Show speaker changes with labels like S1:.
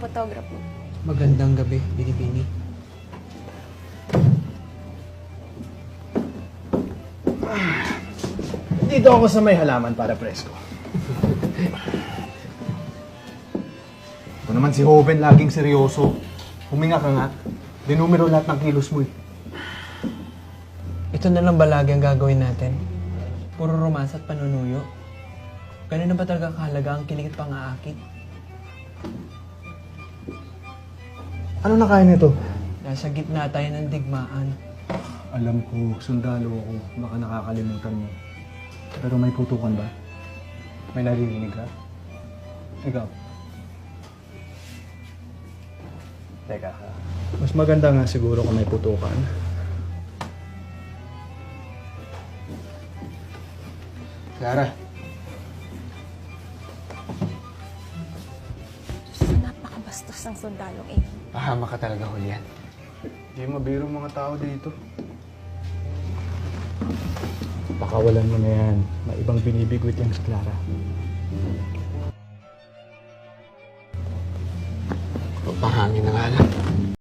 S1: photographer.
S2: Magandang gabi, Binibini.
S3: Dito ako sa may halaman para presko. Ito naman si Hoven laging seryoso. Huminga ka nga. Dinumero lahat ng kilos mo eh.
S2: Ito na lang ba lagi ang gagawin natin? Puro romansa at panunuyo? Ganun na ba talaga kahalaga ang kilig at pang-aakit?
S3: Ano na kaya nito?
S2: Nasa gitna tayo ng digmaan.
S3: Alam ko, sundalo ako. Baka nakakalimutan mo. Pero may putukan ba? May naririnig ka? Ikaw? Teka ka. Mas maganda nga siguro kung may putukan. Clara.
S1: Napakabastos ng sundalong iyon.
S2: Pahama ka talaga, Julian.
S3: Hindi mabiro mga tao dito. Pakawalan mo na yan. May ibang binibigwit yan si Clara.
S2: Pahangin na nga lang.